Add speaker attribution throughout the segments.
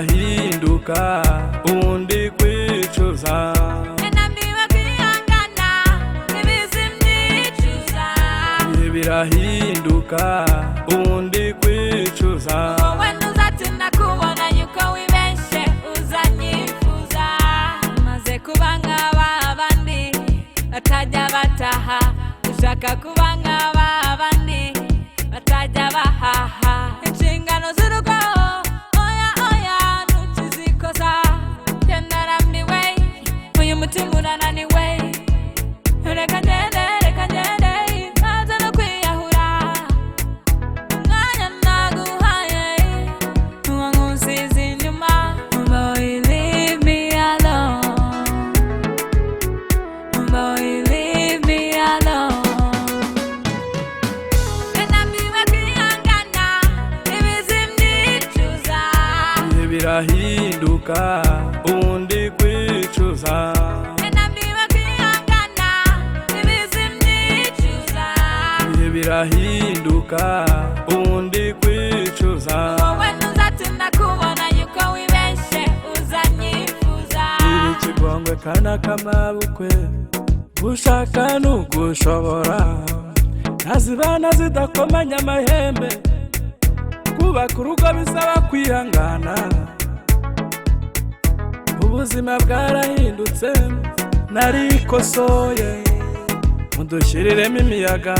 Speaker 1: birahinduka ubundi kwicuza
Speaker 2: Nambiwe kwihangana ibizi myicuza
Speaker 1: ibihe birahinduka ubundi kwicuza
Speaker 2: wowe ntuzatinda kubona yuko wibeshye uzanyifuza maze kuba nk'aba bandi batajya bataha ushaka kuba nk'aba bandi batajya bahaha inshingano z'urugo oya oya ntukizikoza njye narambiwe uyu mutima urananiwe reka ngende ntaze no kwiyahura umwanya naguhaye uba nkusize inyuma boy leave me alone boy leave me alone nambiwe kwihangana ibizi myicuza
Speaker 1: ibihe birahinduka ubundi kwicuza
Speaker 2: nambiwe kwihangana ibizi myicuza
Speaker 1: ibihe birahinduka ubundi kwicuza
Speaker 2: wowe ntuzatinda kubona yuko wibeshye uzanyifuza
Speaker 1: iri kigongwe kana k'amabukwe gushaka n'ugushobora ntazibana zidakomanya amahembe kubaka urugo bisaba kwihangana ubuzima bwarahindutse narikosoye mudushyiriremo imiyaga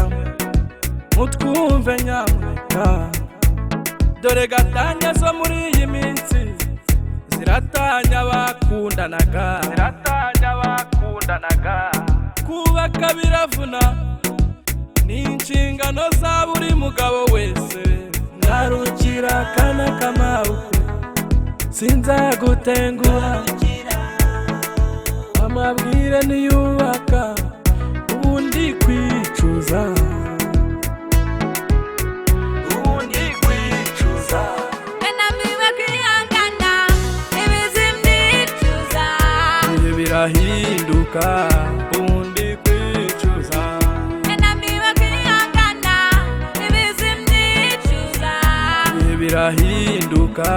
Speaker 1: mutwumve nyamuneka dore gatanya zo muri iyi minsi ziratanya bakundanaga kubaka biravuna ni inshingano za buri mugabo wese ngarukira kana k'amabukwe sinzagutenguha amabwire niyubaka ubundi kwicuza
Speaker 2: nambiwe kwihangana ibizi myicuza
Speaker 1: ibihe birahinduka ubundi kwicuza
Speaker 2: nambiwe kwihangana ibizi myicuza
Speaker 1: ibihe birahinduka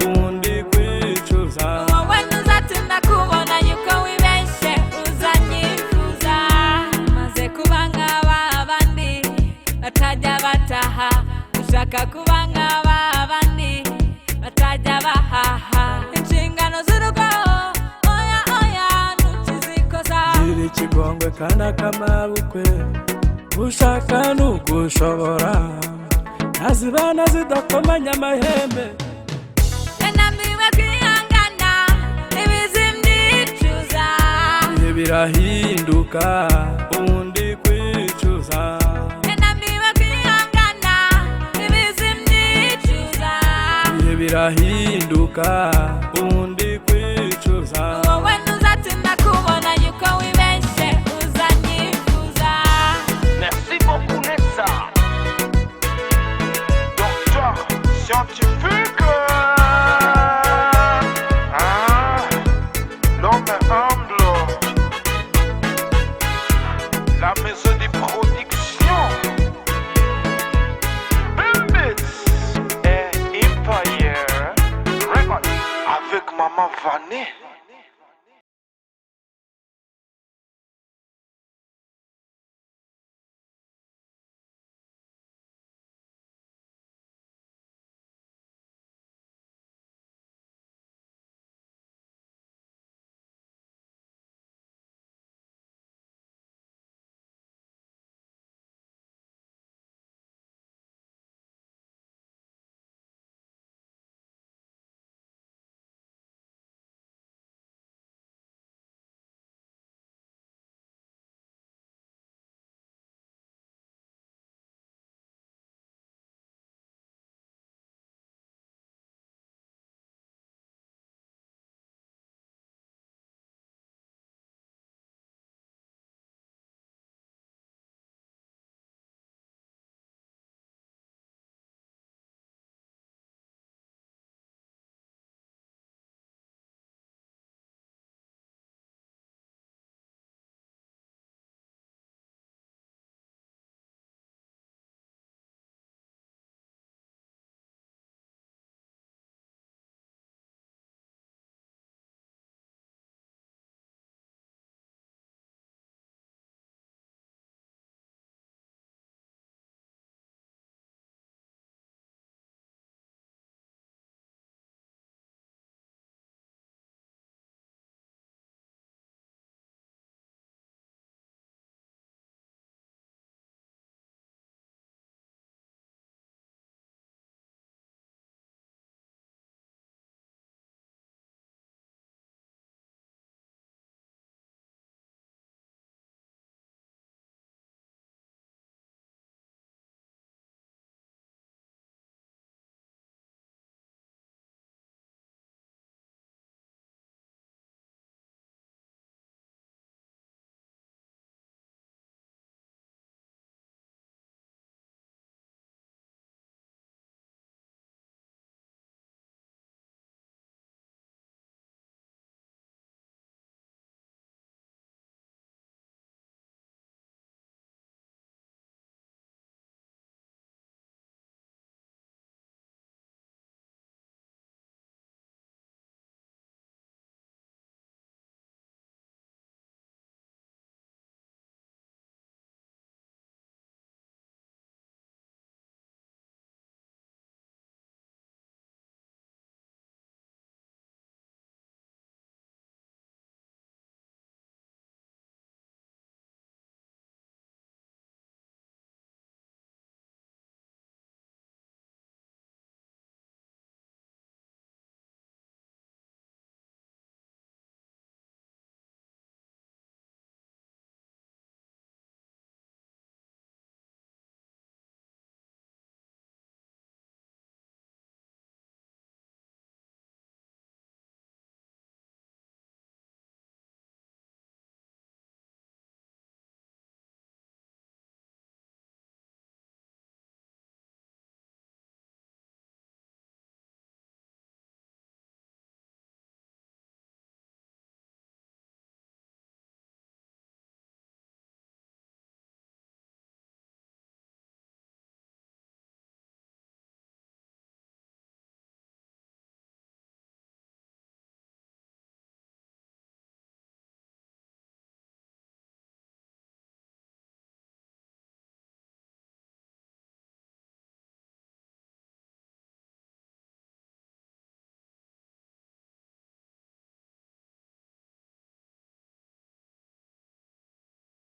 Speaker 1: ubundi kwicuza
Speaker 2: wowe ntuzatinda kubona yuko wibeshye uzanyifuza maze kuba nk'aba bandi batajya bataha ushaka kuba nk'aba bandi batajya bahaha inshingano z'urugo oya oya ntukizikoza
Speaker 1: iri kigongwe kana k'amabukwe gushaka n'ugushobora ntazibana zidakomanya amahembe
Speaker 2: nambiwe kwihangana ibizi myicuza
Speaker 1: ibihe birahinduka ubundi kwicuza
Speaker 2: nambiwe kwihangana ibizi myicuza
Speaker 1: ibihe birahinduka ubundi kwicuza
Speaker 2: wowe ntuzatinda kubona yuko wibeshye uzanyifuza
Speaker 3: Merci beaucoup, Nessa. Docteur scientifique. L'homme humble. La maison de production. Bimbits et Empire Records. Avec Maman Vanessa.